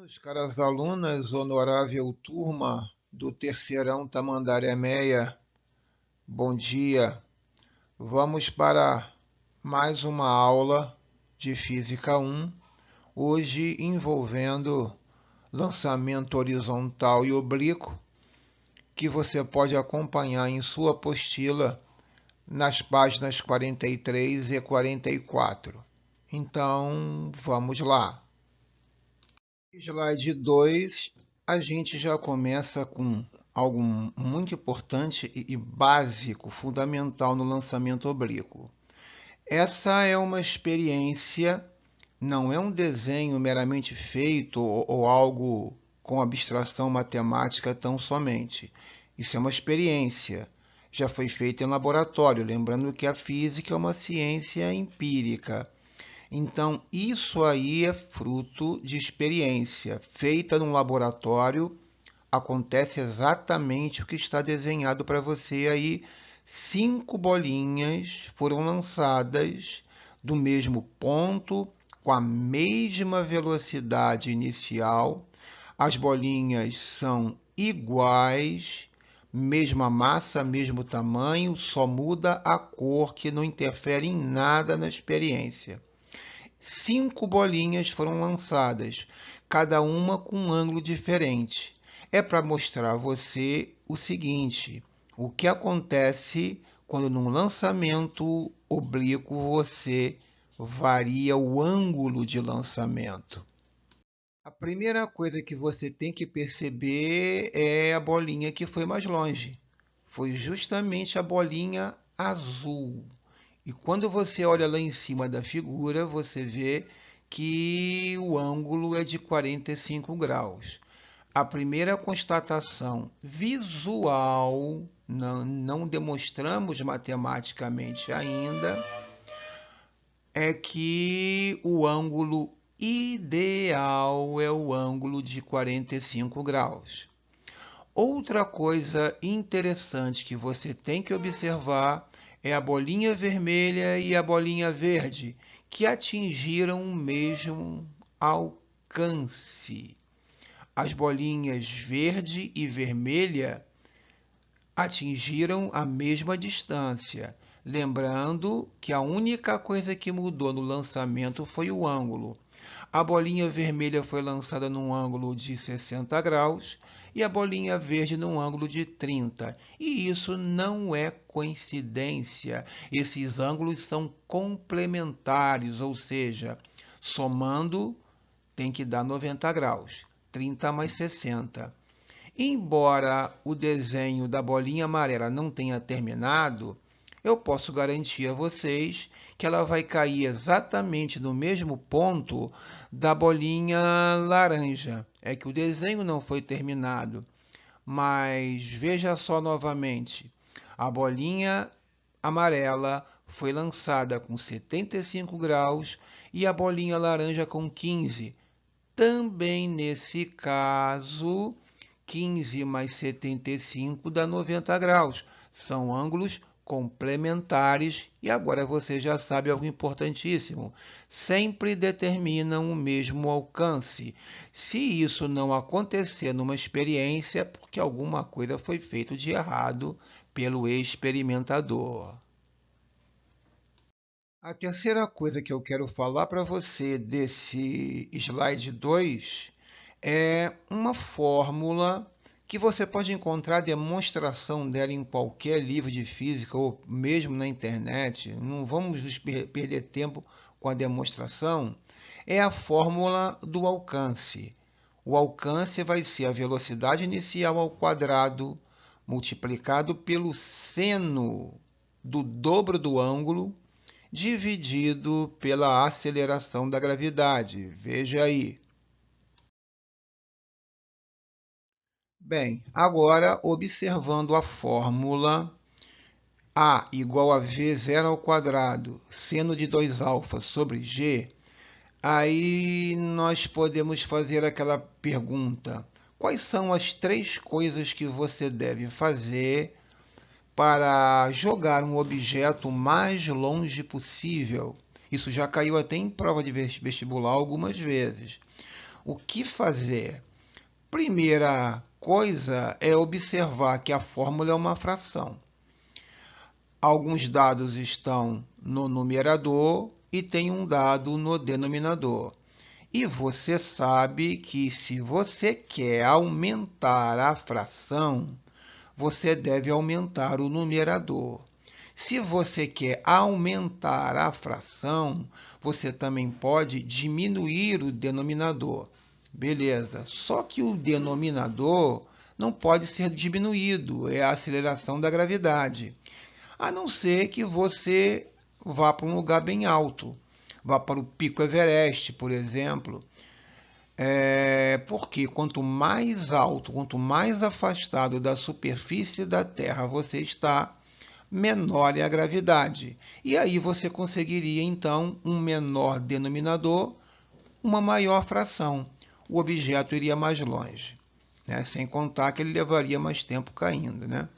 Alunos, caras alunas, honorável turma do Terceirão Tamandaré Meia, bom dia. Vamos para mais uma aula de Física 1, hoje envolvendo lançamento horizontal e oblíquo, que você pode acompanhar em sua apostila nas páginas 43 e 44. Então, vamos lá. Slide 2, a gente já começa com algo muito importante e básico, fundamental no lançamento oblíquo. Essa é uma experiência, não é um desenho meramente feito ou algo com abstração matemática tão somente. Isso é uma experiência, já foi feita em laboratório, lembrando que a física é uma ciência empírica. Então, isso aí é fruto de experiência feita num laboratório. Acontece exatamente o que está desenhado para você aí. 5 bolinhas foram lançadas do mesmo ponto, com a mesma velocidade inicial. As bolinhas são iguais, mesma massa, mesmo tamanho, só muda a cor, que não interfere em nada na experiência. 5 bolinhas foram lançadas, cada uma com um ângulo diferente. É para mostrar a você o seguinte: o que acontece quando num lançamento oblíquo você varia o ângulo de lançamento. A primeira coisa que você tem que perceber é a bolinha que foi mais longe. Foi justamente a bolinha azul. E quando você olha lá em cima da figura, você vê que o ângulo é de 45 graus. A primeira constatação visual, não demonstramos matematicamente ainda, é que o ângulo ideal é o ângulo de 45 graus. Outra coisa interessante que você tem que observar é a bolinha vermelha e a bolinha verde, que atingiram o mesmo alcance. As bolinhas verde e vermelha atingiram a mesma distância. Lembrando que a única coisa que mudou no lançamento foi o ângulo. A bolinha vermelha foi lançada num ângulo de 60 graus e a bolinha verde num ângulo de 30. E isso não é coincidência. Esses ângulos são complementares, ou seja, somando tem que dar 90 graus. 30 mais 60. Embora o desenho da bolinha amarela não tenha terminado, eu posso garantir a vocês que ela vai cair exatamente no mesmo ponto da bolinha laranja. É que o desenho não foi terminado, mas veja só novamente. A bolinha amarela foi lançada com 75 graus e a bolinha laranja com 15. Também nesse caso, 15 mais 75 dá 90 graus. São ângulos complementares e agora você já sabe algo importantíssimo. Sempre determinam o mesmo alcance. Se isso não acontecer numa experiência, é porque alguma coisa foi feita de errado pelo experimentador. A terceira coisa que eu quero falar para você desse slide 2 é uma fórmula que você pode encontrar a demonstração dela em qualquer livro de física ou mesmo na internet. Não vamos nos perder tempo com a demonstração. É a fórmula do alcance. O alcance vai ser a velocidade inicial ao quadrado multiplicado pelo seno do dobro do ângulo dividido pela aceleração da gravidade. Veja aí. Bem, agora observando a fórmula A igual a V zero ao quadrado, seno de 2α sobre G, aí nós podemos fazer aquela pergunta: quais são as 3 coisas que você deve fazer para jogar um objeto o mais longe possível? Isso já caiu até em prova de vestibular algumas vezes. O que fazer? Primeira coisa é observar que a fórmula é uma fração. Alguns dados estão no numerador e tem um dado no denominador. E você sabe que se você quer aumentar a fração, você deve aumentar o numerador. Se você quer aumentar a fração, você também pode diminuir o denominador. Beleza, só que o denominador não pode ser diminuído, é a aceleração da gravidade. A não ser que você vá para um lugar bem alto, vá para o Pico Everest, por exemplo. Porque quanto mais alto, quanto mais afastado da superfície da Terra você está, menor é a gravidade. E aí você conseguiria, então, um menor denominador, uma maior fração. O objeto iria mais longe, né? Sem contar que ele levaria mais tempo caindo, né?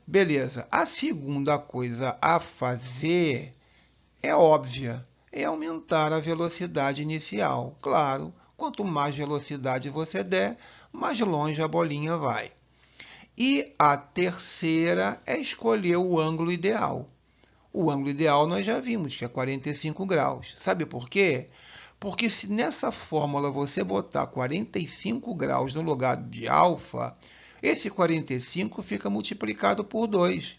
Beleza. A segunda coisa a fazer é óbvia, é aumentar a velocidade inicial. Claro, quanto mais velocidade você der, mais longe a bolinha vai. E a terceira é escolher o ângulo ideal. O ângulo ideal nós já vimos, que é 45 graus. Sabe por quê? Porque se nessa fórmula você botar 45 graus no lugar de alfa, esse 45 fica multiplicado por 2.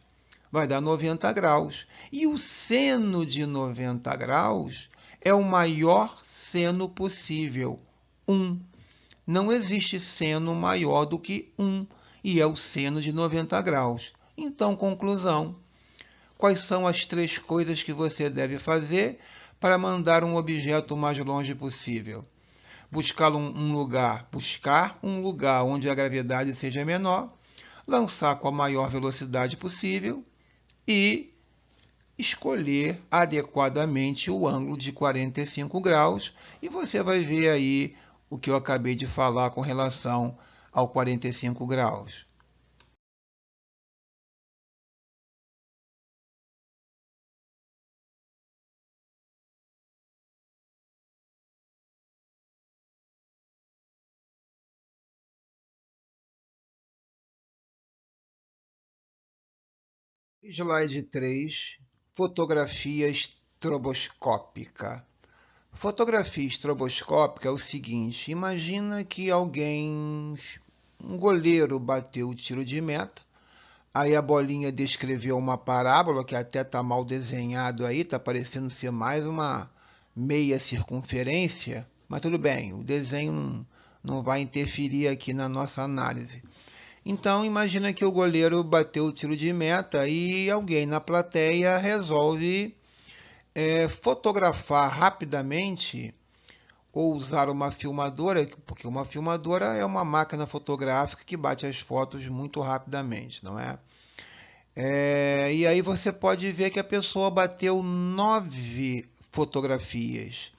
Vai dar 90 graus. E o seno de 90 graus é o maior seno possível, 1. Não existe seno maior do que 1, e é o seno de 90 graus. Então, conclusão. Quais são as 3 coisas que você deve fazer para mandar um objeto o mais longe possível? Buscar um lugar onde a gravidade seja menor, lançar com a maior velocidade possível e escolher adequadamente o ângulo de 45 graus. E você vai ver aí o que eu acabei de falar com relação ao 45 graus. Slide 3, fotografia estroboscópica. Fotografia estroboscópica é o seguinte, imagina que um goleiro bateu o tiro de meta, aí a bolinha descreveu uma parábola, que até está mal desenhado aí, está parecendo ser mais uma meia circunferência, mas tudo bem, o desenho não vai interferir aqui na nossa análise. Então, imagina que o goleiro bateu o tiro de meta e alguém na plateia resolve fotografar rapidamente ou usar uma filmadora, porque uma filmadora é uma máquina fotográfica que bate as fotos muito rapidamente, não é? E aí você pode ver que a pessoa bateu 9 fotografias.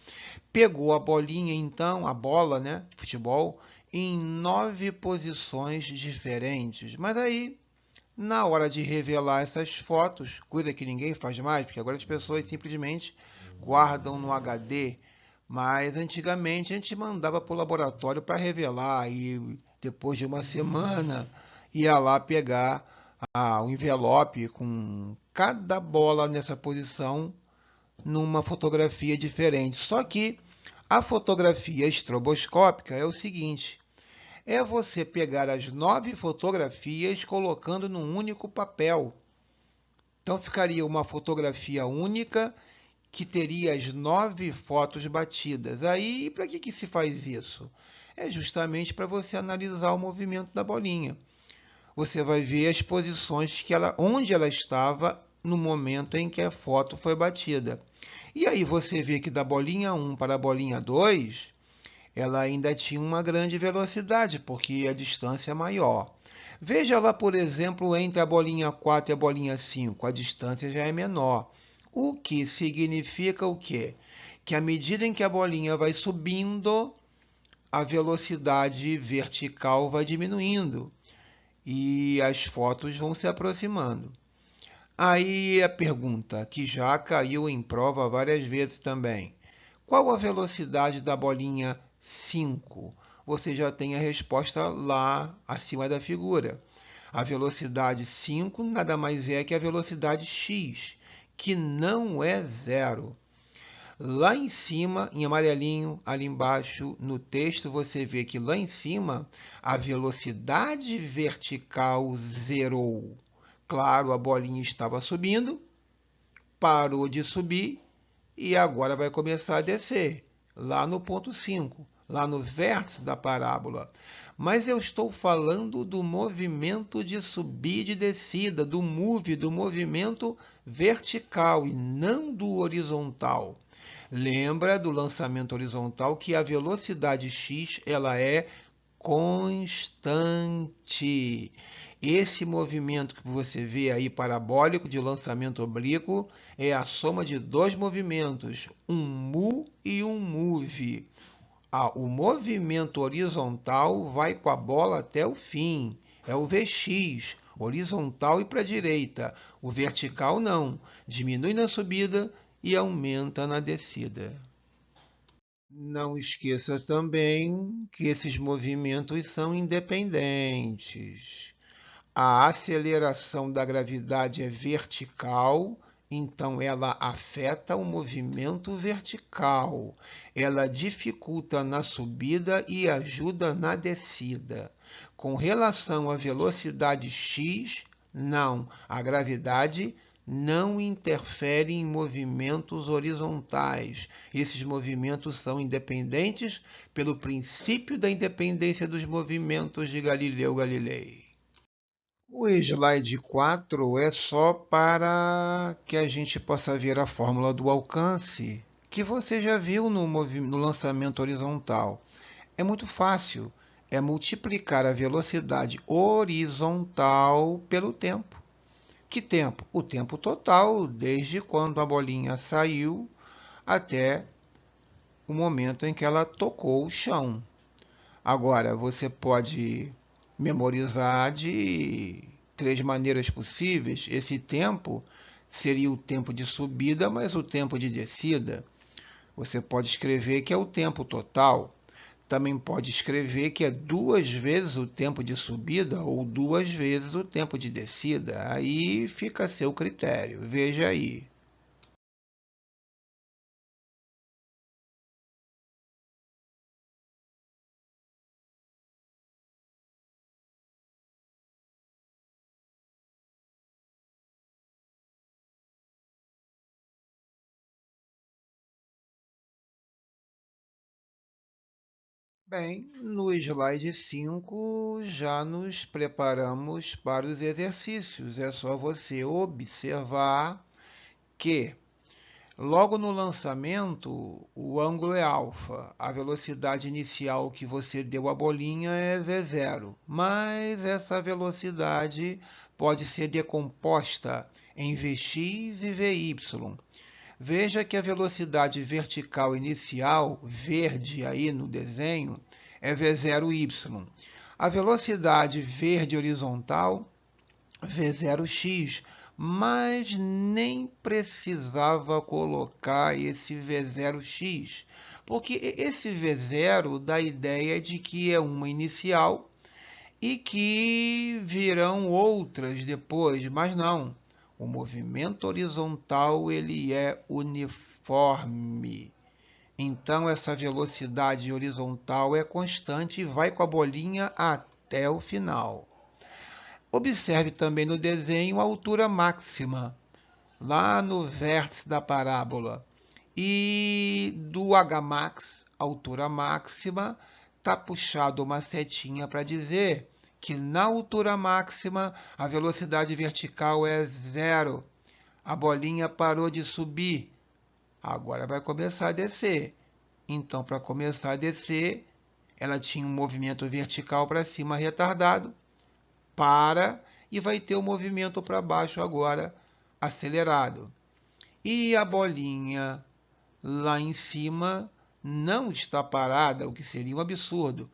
Pegou a bolinha, então, a bola, né, de futebol, em 9 posições diferentes. Mas aí, na hora de revelar essas fotos, coisa que ninguém faz mais, porque agora as pessoas simplesmente guardam no HD, mas antigamente a gente mandava para o laboratório para revelar e depois de uma semana ia lá pegar o envelope com cada bola nessa posição numa fotografia diferente. Só que a fotografia estroboscópica é o seguinte, é você pegar as 9 fotografias colocando num único papel. Então ficaria uma fotografia única que teria as 9 fotos batidas. Aí, para que se faz isso? É justamente para você analisar o movimento da bolinha. Você vai ver as posições onde ela estava no momento em que a foto foi batida. E aí você vê que da bolinha 1 para a bolinha 2, ela ainda tinha uma grande velocidade, porque a distância é maior. Veja lá, por exemplo, entre a bolinha 4 e a bolinha 5, a distância já é menor. O que significa o quê? Que à medida em que a bolinha vai subindo, a velocidade vertical vai diminuindo e as fotos vão se aproximando. Aí a pergunta, que já caiu em prova várias vezes também. Qual a velocidade da bolinha 5. Você já tem a resposta lá acima da figura. A velocidade 5 nada mais é que a velocidade x, que não é zero. Lá em cima, em amarelinho, ali embaixo, no texto, você vê que lá em cima a velocidade vertical zerou. Claro, a bolinha estava subindo, parou de subir e agora vai começar a descer, lá no ponto 5, lá no vértice da parábola. Mas eu estou falando do movimento de subida e de descida, do move, do movimento vertical e não do horizontal. Lembra do lançamento horizontal que a velocidade x ela é constante. Esse movimento que você vê aí parabólico de lançamento oblíquo é a soma de dois movimentos, um mu e um move. O movimento horizontal vai com a bola até o fim, é o Vx, horizontal e para a direita. O vertical não, diminui na subida e aumenta na descida. Não esqueça também que esses movimentos são independentes. A aceleração da gravidade é vertical, então ela afeta o movimento vertical. Ela dificulta na subida e ajuda na descida. Com relação à velocidade x, não. A gravidade não interfere em movimentos horizontais. Esses movimentos são independentes pelo princípio da independência dos movimentos de Galileu Galilei. O slide 4 é só para que a gente possa ver a fórmula do alcance, que você já viu no lançamento horizontal. É muito fácil, é multiplicar a velocidade horizontal pelo tempo. Que tempo? O tempo total, desde quando a bolinha saiu até o momento em que ela tocou o chão. Agora, você pode memorizar de três maneiras possíveis. Esse tempo seria o tempo de subida mais o tempo de descida. Você pode escrever que é o tempo total. Também pode escrever que é 2 vezes o tempo de subida ou 2 vezes o tempo de descida. Aí fica a seu critério. Veja aí. Bem, no slide 5 já nos preparamos para os exercícios. É só você observar que logo no lançamento o ângulo é alfa. A velocidade inicial que você deu à bolinha é v0, mas essa velocidade pode ser decomposta em vx e vy. Veja que a velocidade vertical inicial, verde aí no desenho, é v0y. A velocidade verde horizontal, v0x, mas nem precisava colocar esse v0x, porque esse v0 dá a ideia de que é uma inicial e que virão outras depois, mas não. O movimento horizontal ele é uniforme. Então, essa velocidade horizontal é constante e vai com a bolinha até o final. Observe também no desenho a altura máxima, lá no vértice da parábola. E do Hmax, altura máxima, está puxado uma setinha para dizer que na altura máxima a velocidade vertical é zero. A bolinha parou de subir, agora vai começar a descer. Então, para começar a descer, ela tinha um movimento vertical para cima retardado, para e vai ter o movimento para baixo agora acelerado. E a bolinha lá em cima não está parada, o que seria um absurdo.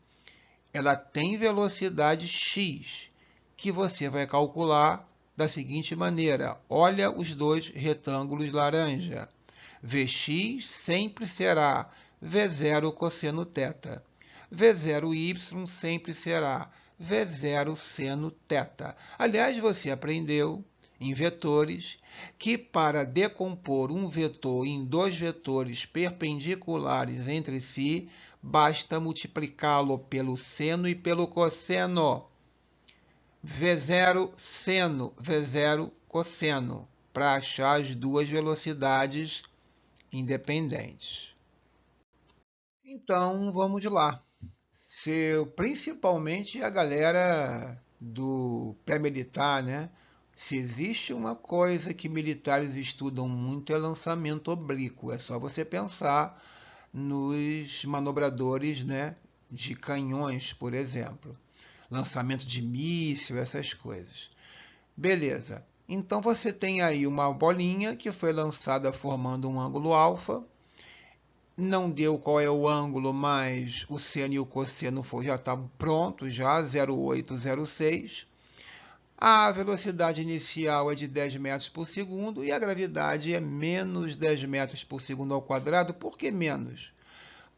Ela tem velocidade x, que você vai calcular da seguinte maneira. Olha os dois retângulos laranja. Vx sempre será V0 cosseno θ. V0y sempre será V0 seno θ. Aliás, você aprendeu em vetores que para decompor um vetor em dois vetores perpendiculares entre si, basta multiplicá-lo pelo seno e pelo cosseno. V0 seno, V0 cosseno, para achar as duas velocidades independentes. Então, vamos lá. Principalmente a galera do pré-militar, né? Se existe uma coisa que militares estudam muito é lançamento oblíquo. É só você pensar nos manobradores, né, de canhões, por exemplo. Lançamento de míssil, essas coisas. Beleza. Então você tem aí uma bolinha que foi lançada formando um ângulo alfa. Não deu qual é o ângulo, mas o seno e o cosseno já estão prontos, já 0,806. A velocidade inicial é de 10 metros por segundo e a gravidade é menos 10 metros por segundo ao quadrado. Por que menos?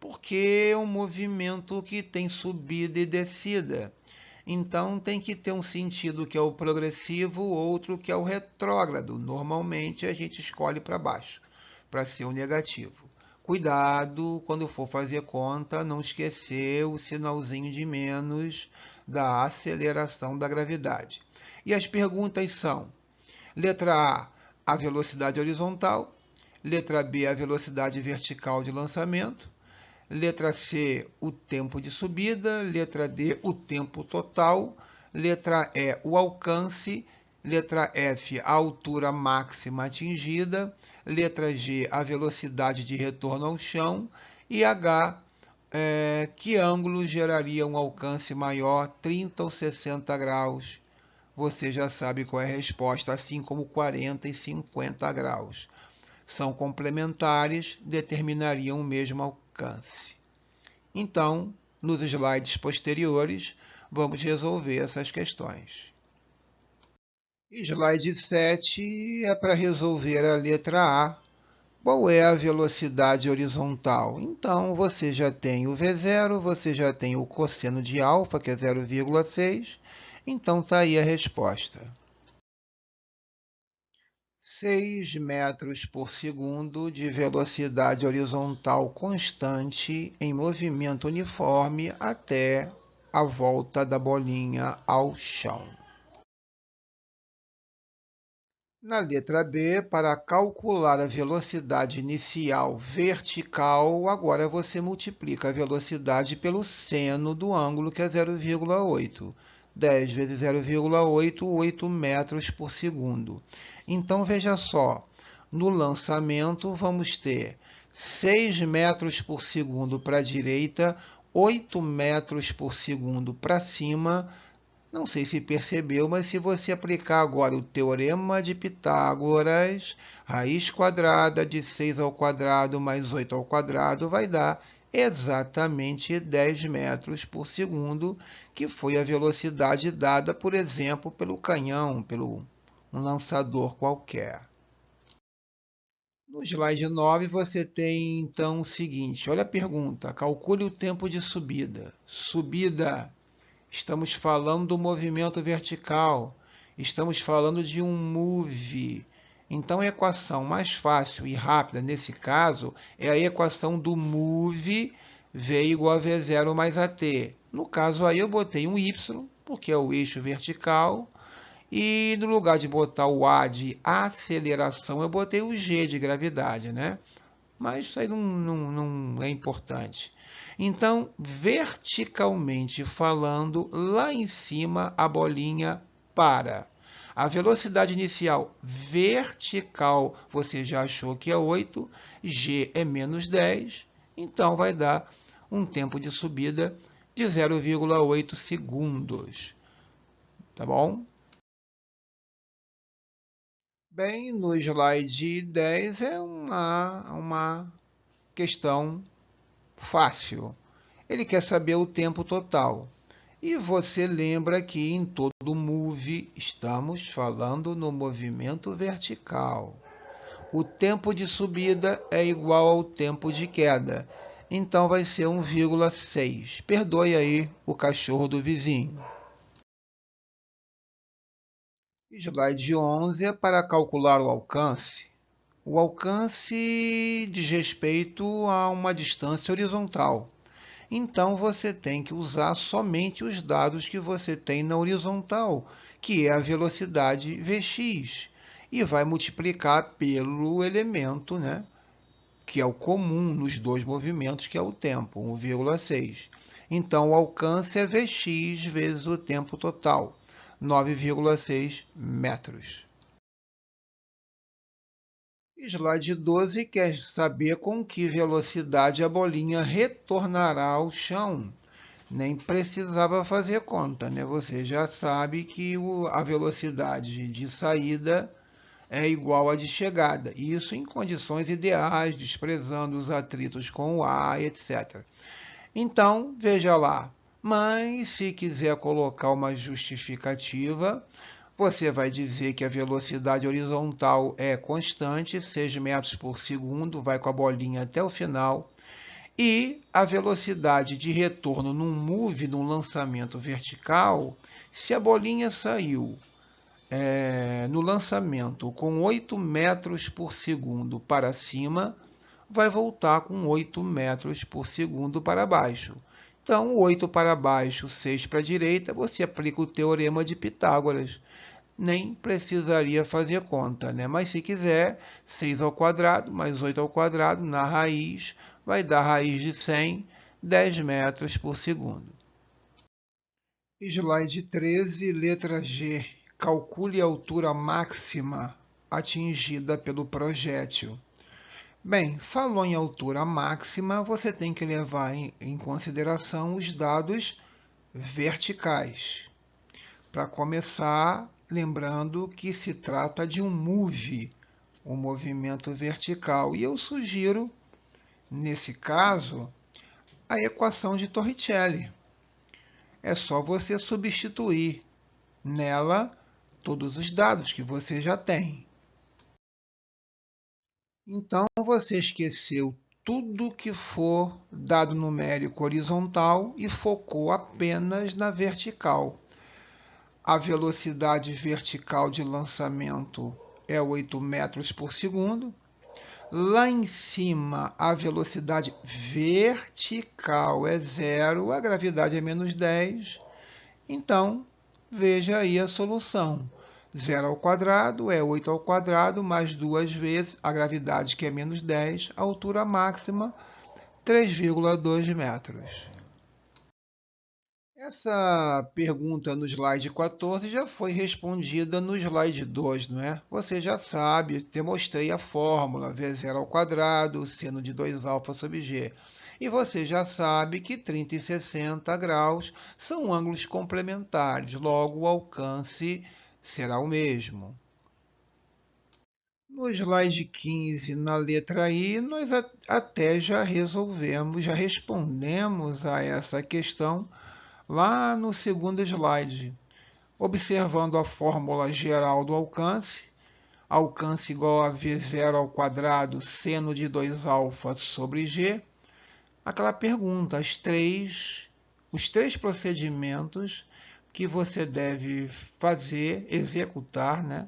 Porque é um movimento que tem subida e descida. Então tem que ter um sentido que é o progressivo, outro que é o retrógrado. Normalmente a gente escolhe para baixo, para ser o negativo. Cuidado quando for fazer conta, não esquecer o sinalzinho de menos da aceleração da gravidade. E as perguntas são: letra A velocidade horizontal, letra B, a velocidade vertical de lançamento, letra C, o tempo de subida, letra D, o tempo total, letra E, o alcance, letra F, a altura máxima atingida, letra G, a velocidade de retorno ao chão, e H, que ângulo geraria um alcance maior, 30 ou 60 graus? Você já sabe qual é a resposta, assim como 40 e 50 graus. São complementares, determinariam o mesmo alcance. Então, nos slides posteriores, vamos resolver essas questões. Slide 7 é para resolver a letra A. Qual é a velocidade horizontal? Então, você já tem o V0, você já tem o cosseno de alfa, que é 0,6. Então, está aí a resposta. 6 metros por segundo de velocidade horizontal constante em movimento uniforme até a volta da bolinha ao chão. Na letra B, para calcular a velocidade inicial vertical, agora você multiplica a velocidade pelo seno do ângulo, que é 0,8. 10 vezes 0,8, 8 metros por segundo. Então, veja só, no lançamento vamos ter 6 metros por segundo para a direita, 8 metros por segundo para cima. Não sei se percebeu, mas se você aplicar agora o teorema de Pitágoras, raiz quadrada de 6 ao quadrado mais 8 ao quadrado vai dar exatamente 10 metros por segundo, que foi a velocidade dada, por exemplo, pelo canhão, pelo um lançador qualquer. No slide 9, você tem, então, o seguinte. Olha a pergunta. Calcule o tempo de subida. Subida. Estamos falando do movimento vertical. Estamos falando de um move. Então, a equação mais fácil e rápida, nesse caso, é a equação do move v igual a v0 mais at. No caso aí, eu botei um y, porque é o eixo vertical. E no lugar de botar o A de aceleração, eu botei o G de gravidade, né? Mas isso aí não é importante. Então, verticalmente falando, lá em cima a bolinha para. A velocidade inicial vertical, você já achou que é 8, G é menos 10, então vai dar um tempo de subida de 0,8 segundos. Tá bom? Bem, no slide 10 é uma questão fácil. Ele quer saber o tempo total. E você lembra que em todo move estamos falando no movimento vertical. O tempo de subida é igual ao tempo de queda. então vai ser 1,6. Perdoe aí o cachorro do vizinho. Slide 11 é para calcular o alcance. O alcance diz respeito a uma distância horizontal. Então, você tem que usar somente os dados que você tem na horizontal, que é a velocidade Vx, e vai multiplicar pelo elemento, né, que é o comum nos dois movimentos, que é o tempo, 1,6. Então, o alcance é Vx vezes o tempo total, 9,6 metros. Slide 12 quer saber com que velocidade a bolinha retornará ao chão. Nem precisava fazer conta, né? Você já sabe que a velocidade de saída é igual à de chegada. Isso em condições ideais, desprezando os atritos com o ar, etc. Então, veja lá. Mas, se quiser colocar uma justificativa, você vai dizer que a velocidade horizontal é constante, 6 metros por segundo, vai com a bolinha até o final. E a velocidade de retorno num move, num lançamento vertical, se a bolinha saiu no lançamento com 8 metros por segundo para cima, vai voltar com 8 metros por segundo para baixo. Então, 8 para baixo, 6 para a direita, você aplica o teorema de Pitágoras. Nem precisaria fazer conta, né? Mas se quiser, 6 ao quadrado mais 8 ao quadrado na raiz vai dar raiz de 100, 10 metros por segundo. Slide 13, letra G. Calcule a altura máxima atingida pelo projétil. Bem, falou em altura máxima, você tem que levar em consideração os dados verticais. Para começar, lembrando que se trata de um move, um movimento vertical. E eu sugiro, nesse caso, a equação de Torricelli. É só você substituir nela todos os dados que você já tem. Então, você esqueceu tudo que for dado numérico horizontal e focou apenas na vertical. A velocidade vertical de lançamento é 8 metros por segundo. Lá em cima, a velocidade vertical é 0, a gravidade é menos 10. Então, veja aí a solução. 0 ao quadrado é 8 ao quadrado, mais 2 vezes a gravidade, que é menos 10, a altura máxima, 3,2 metros. Essa pergunta no slide 14 já foi respondida no slide 2, não é? Você já sabe, te mostrei a fórmula V0 ao quadrado, seno de 2α sobre g. E você já sabe que 30 e 60 graus são ângulos complementares, logo o alcance será o mesmo. No slide 15, na letra I, nós até já resolvemos, já respondemos a essa questão lá no segundo slide, observando a fórmula geral do alcance, alcance igual a V0 ao quadrado seno de 2α sobre g, aquela pergunta, os três procedimentos que você deve fazer, executar, né,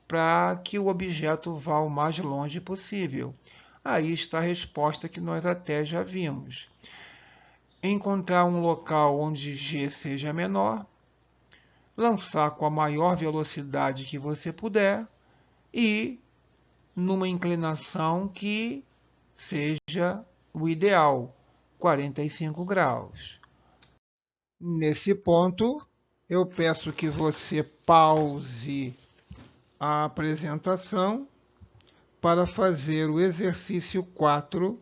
para que o objeto vá o mais longe possível. Aí está a resposta que nós até já vimos. Encontrar um local onde g seja menor, lançar com a maior velocidade que você puder e numa inclinação que seja o ideal, 45 graus. Nesse ponto, eu peço que você pause a apresentação para fazer o exercício 4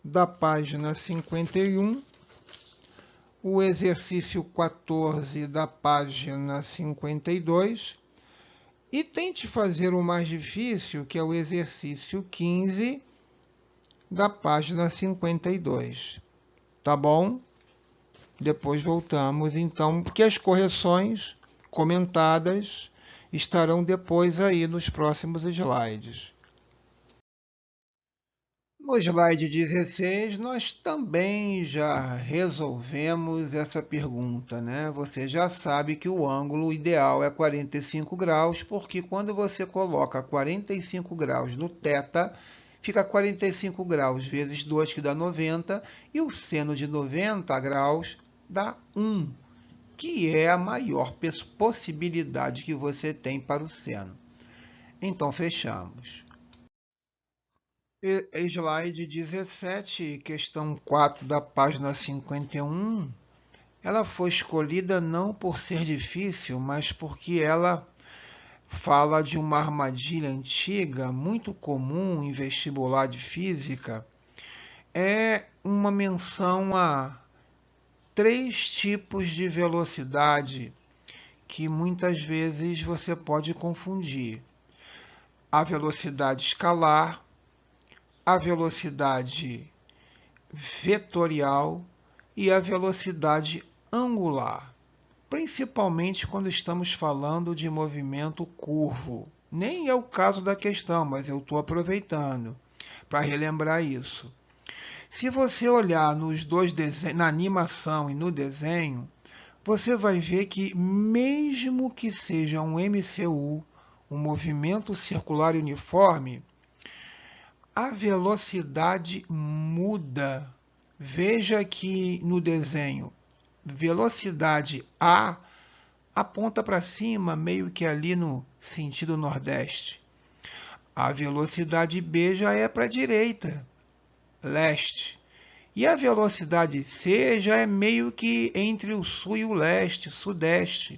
da página 51, o exercício 14 da página 52 e tente fazer o mais difícil, que é o exercício 15 da página 52. Tá bom? Depois voltamos, então, porque as correções comentadas estarão depois aí nos próximos slides. No slide 16, nós também já resolvemos essa pergunta, né? Você já sabe que o ângulo ideal é 45 graus, porque quando você coloca 45 graus no θ, fica 45 graus vezes 2, que dá 90, e o seno de 90 graus dá 1, que é a maior possibilidade que você tem para o seno. Então, fechamos. Slide 17, questão 4 da página 51, ela foi escolhida não por ser difícil, mas porque ela fala de uma armadilha antiga, muito comum em vestibular de física. É uma menção a 3 tipos de velocidade que muitas vezes você pode confundir: a velocidade escalar, a velocidade vetorial e a velocidade angular, principalmente quando estamos falando de movimento curvo. Nem é o caso da questão, mas eu estou aproveitando para relembrar isso. Se você olhar nos dois desenhos, na animação e no desenho, você vai ver que mesmo que seja um MCU, um movimento circular uniforme, a velocidade muda. Veja que no desenho, velocidade A aponta para cima, meio que ali no sentido nordeste. A velocidade B já é para a direita, leste. E a velocidade C já é meio que entre o sul e o leste, sudeste.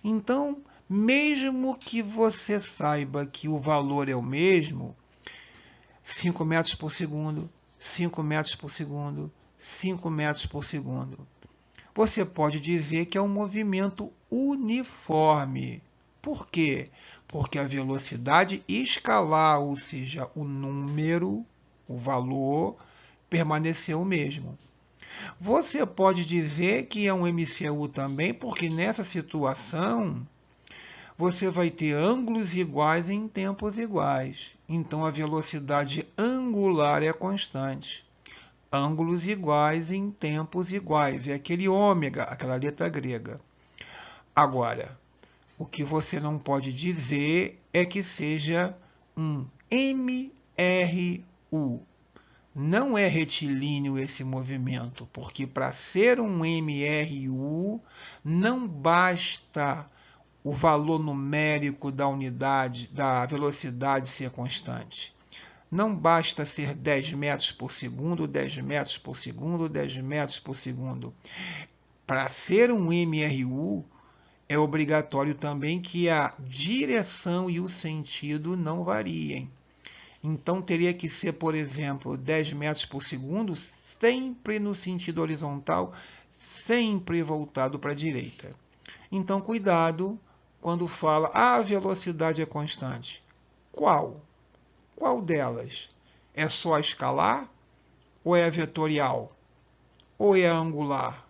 Então, mesmo que você saiba que o valor é o mesmo, 5 metros por segundo, 5 metros por segundo, 5 metros por segundo. Você pode dizer que é um movimento uniforme. Por quê? Porque a velocidade escalar, ou seja, o número, o valor, permaneceu o mesmo. Você pode dizer que é um MCU também, porque nessa situação você vai ter ângulos iguais em tempos iguais. Então, a velocidade angular é constante. Ângulos iguais em tempos iguais. É aquele ômega, aquela letra grega. Agora, o que você não pode dizer é que seja um MRU. Não é retilíneo esse movimento, porque para ser um MRU, não basta o valor numérico da unidade, da velocidade ser constante. Não basta ser 10 metros por segundo, 10 metros por segundo, 10 metros por segundo. Para ser um MRU, é obrigatório também que a direção e o sentido não variem. Então, teria que ser, por exemplo, 10 metros por segundo, sempre no sentido horizontal, sempre voltado para a direita. Então, cuidado quando fala a velocidade é constante. Qual? Qual delas? É só a escalar? Ou é a vetorial? Ou é a angular?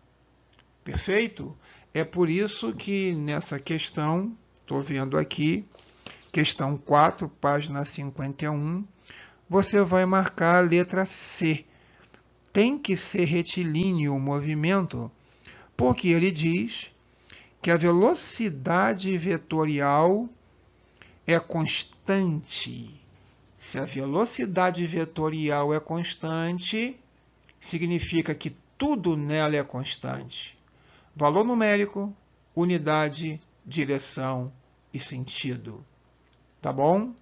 Perfeito? É por isso que nessa questão, estou vendo aqui, questão 4, página 51, você vai marcar a letra C. Tem que ser retilíneo o movimento, porque ele diz que a velocidade vetorial é constante. Se a velocidade vetorial é constante, significa que tudo nela é constante. Valor numérico, unidade, direção e sentido. Tá bom?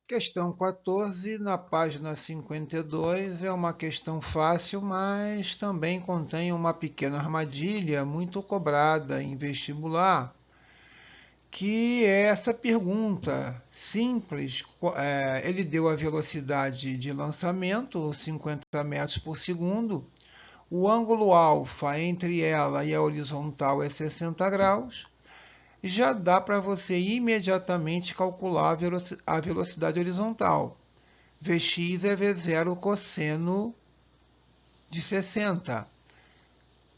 Questão 14, na página 52, é uma questão fácil, mas também contém uma pequena armadilha muito cobrada em vestibular, que é essa pergunta simples. Ele deu a velocidade de lançamento, 50 metros por segundo, o ângulo alfa entre ela e a horizontal é 60 graus, já dá para você imediatamente calcular a velocidade horizontal. Vx é V0 cosseno de 60.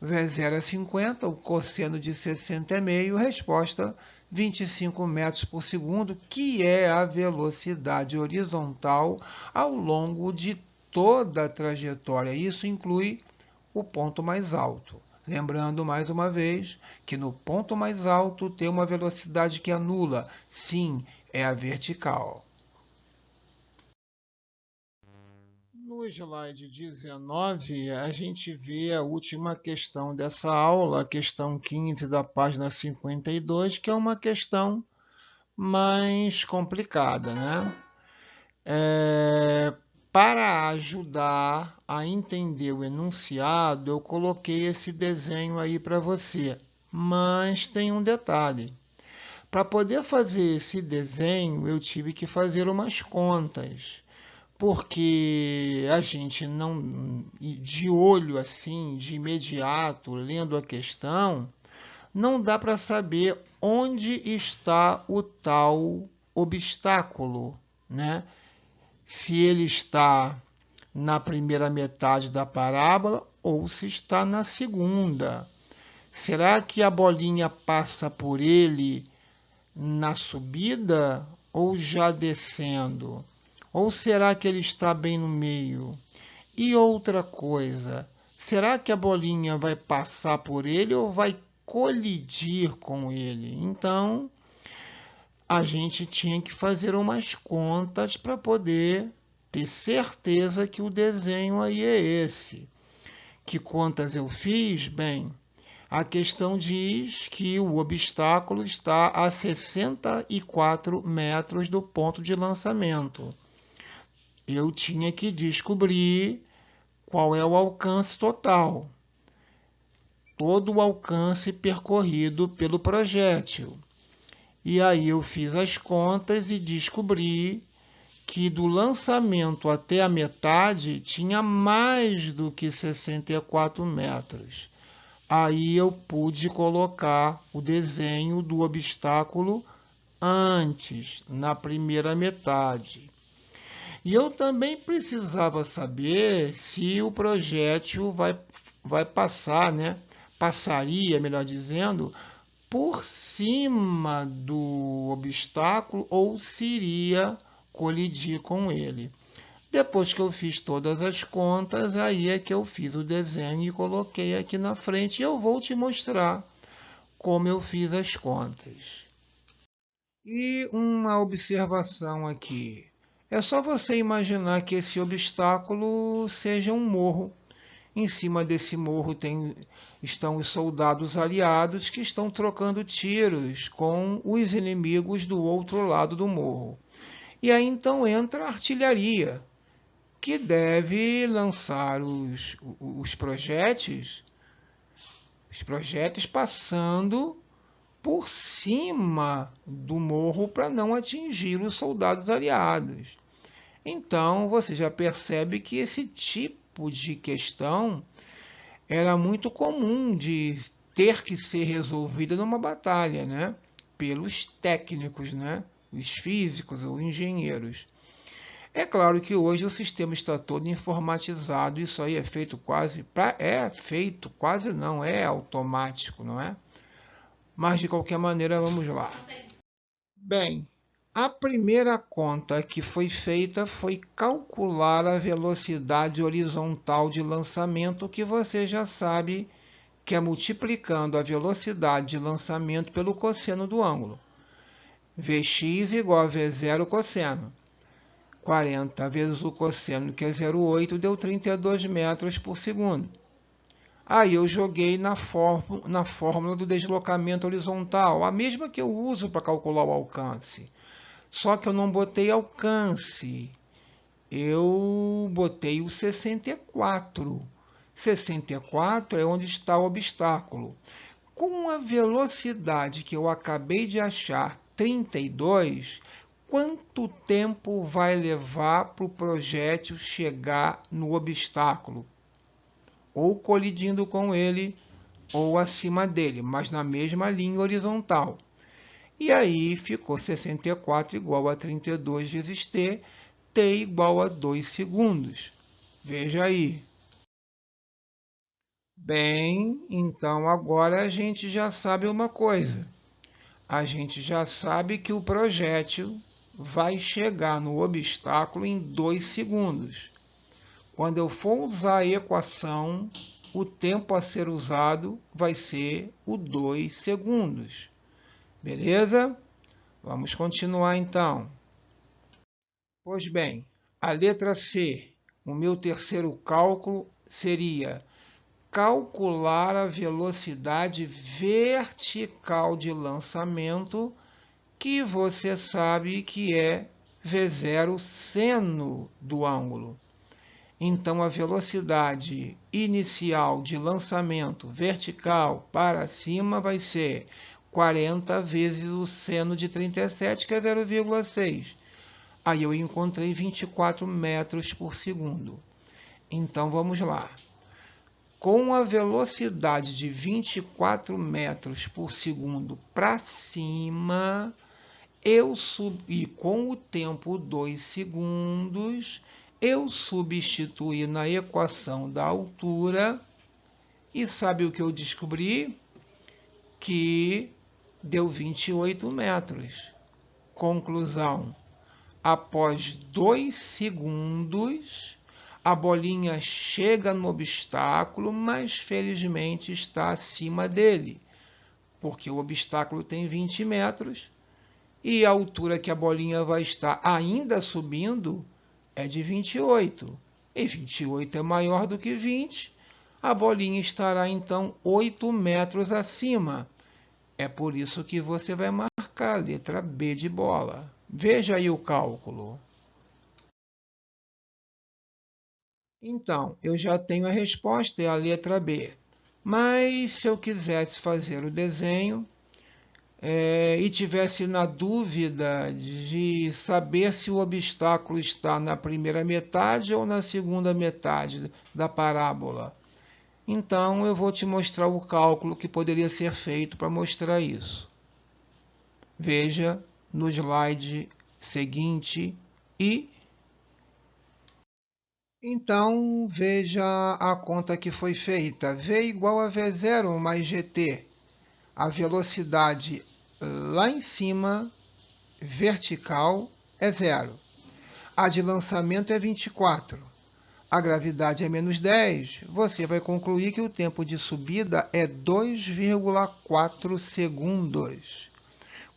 V0 é 50, o cosseno de 60 é meio, resposta 25 metros por segundo, que é a velocidade horizontal ao longo de toda a trajetória. Isso inclui o ponto mais alto. Lembrando mais uma vez que no ponto mais alto tem uma velocidade que anula. Sim, é a vertical. No slide 19, a gente vê a última questão dessa aula, a questão 15 da página 52, que é uma questão mais complicada, né? Para ajudar a entender o enunciado, eu coloquei esse desenho aí para você. Mas tem um detalhe. Para poder fazer esse desenho, eu tive que fazer umas contas. Porque a gente não, de olho assim, de imediato, lendo a questão, não dá para saber onde está o tal obstáculo, né? Se ele está na primeira metade da parábola ou se está na segunda. Será que a bolinha passa por ele na subida ou já descendo? Ou será que ele está bem no meio? E outra coisa, será que a bolinha vai passar por ele ou vai colidir com ele? Então, a gente tinha que fazer umas contas para poder ter certeza que o desenho aí é esse. Que contas eu fiz? Bem, a questão diz que o obstáculo está a 64 metros do ponto de lançamento. Eu tinha que descobrir qual é o alcance total. Todo o alcance percorrido pelo projétil. E aí eu fiz as contas e descobri que do lançamento até a metade tinha mais do que 64 metros. Aí eu pude colocar o desenho do obstáculo antes, na primeira metade. E eu também precisava saber se o projétil vai passar, né? Passaria, melhor dizendo, por cima do obstáculo ou se iria colidir com ele. Depois que eu fiz todas as contas, aí é que eu fiz o desenho e coloquei aqui na frente. E eu vou te mostrar como eu fiz as contas. E uma observação aqui. É só você imaginar que esse obstáculo seja um morro. Em cima desse morro estão os soldados aliados que estão trocando tiros com os inimigos do outro lado do morro. E aí então entra a artilharia, que deve lançar os projéteis passando por cima do morro para não atingir os soldados aliados. Então você já percebe que esse tipo de questão era muito comum de ter que ser resolvida numa batalha, né? Pelos técnicos, né? Os físicos ou engenheiros. É claro que hoje o sistema está todo informatizado, isso aí é feito quase não, é automático, não é? Mas de qualquer maneira, vamos lá. Bem, a primeira conta que foi feita foi calcular a velocidade horizontal de lançamento, que você já sabe que é multiplicando a velocidade de lançamento pelo cosseno do ângulo. Vx igual a V0 cosseno. 40 vezes o cosseno, que é 0,8, deu 32 metros por segundo. Aí eu joguei na fórmula do deslocamento horizontal, a mesma que eu uso para calcular o alcance. Só que eu não botei alcance, eu botei o 64. 64 é onde está o obstáculo. Com a velocidade que eu acabei de achar, 32, quanto tempo vai levar para o projétil chegar no obstáculo? Ou colidindo com ele, ou acima dele, mas na mesma linha horizontal. E aí ficou 64 igual a 32 vezes t, t igual a 2 segundos. Veja aí. Bem, então agora a gente já sabe uma coisa. A gente já sabe que o projétil vai chegar no obstáculo em 2 segundos. Quando eu for usar a equação, o tempo a ser usado vai ser o 2 segundos. Beleza? Vamos continuar então. Pois bem, a letra C, o meu terceiro cálculo seria calcular a velocidade vertical de lançamento, que você sabe que é V0 seno do ângulo. Então, a velocidade inicial de lançamento vertical para cima vai ser 40 vezes o seno de 37, que é 0,6. Aí eu encontrei 24 metros por segundo. Então, vamos lá. Com a velocidade de 24 metros por segundo para cima, e com o tempo 2 segundos, eu substituí na equação da altura e sabe o que eu descobri? Que deu 28 metros. Conclusão: após 2 segundos, a bolinha chega no obstáculo, mas felizmente está acima dele, porque o obstáculo tem 20 metros e a altura que a bolinha vai estar ainda subindo é de 28. E 28 é maior do que 20. A bolinha estará então 8 metros acima. É por isso que você vai marcar a letra B de bola. Veja aí o cálculo. Então, eu já tenho a resposta, é a letra B. Mas se eu quisesse fazer o desenho, e tivesse na dúvida de saber se o obstáculo está na primeira metade ou na segunda metade da parábola. Então, eu vou te mostrar o cálculo que poderia ser feito para mostrar isso. Veja no slide seguinte e... Então, veja a conta que foi feita. V igual a V0 mais GT. A velocidade lá em cima, vertical, é 0. A de lançamento é 24. A gravidade é menos 10. Você vai concluir que o tempo de subida é 2,4 segundos.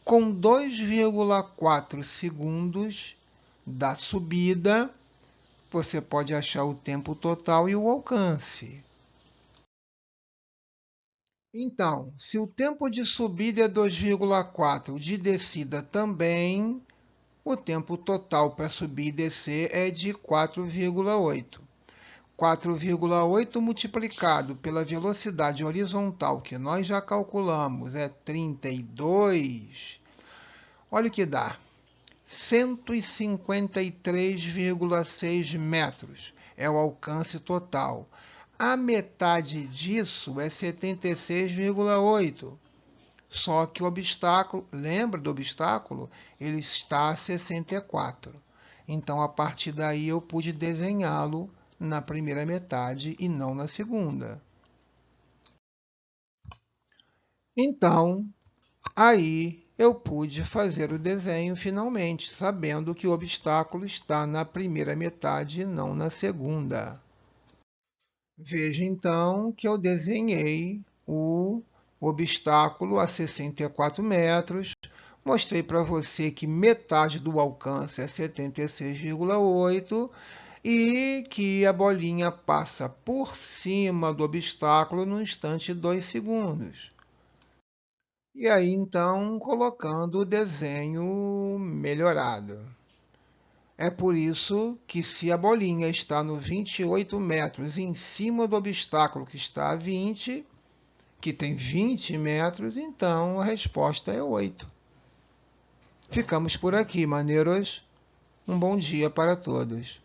Com 2,4 segundos da subida, você pode achar o tempo total e o alcance. Então, se o tempo de subida é 2,4, de descida também, o tempo total para subir e descer é de 4,8. 4,8 multiplicado pela velocidade horizontal, que nós já calculamos, é 32. Olha o que dá. 153,6 metros é o alcance total. A metade disso é 76,8. Só que o obstáculo, lembra do obstáculo? Ele está a 64. Então, a partir daí, eu pude desenhá-lo na primeira metade e não na segunda. Então, aí eu pude fazer o desenho finalmente, sabendo que o obstáculo está na primeira metade e não na segunda. Veja então que eu desenhei o obstáculo a 64 metros. Mostrei para você que metade do alcance é 76,8 e que a bolinha passa por cima do obstáculo no instante 2 segundos. E aí, então, colocando o desenho melhorado. É por isso que se a bolinha está no 28 metros em cima do obstáculo que está a 20, que tem 20 metros, então a resposta é 8. Ficamos por aqui, maneiros. Um bom dia para todos.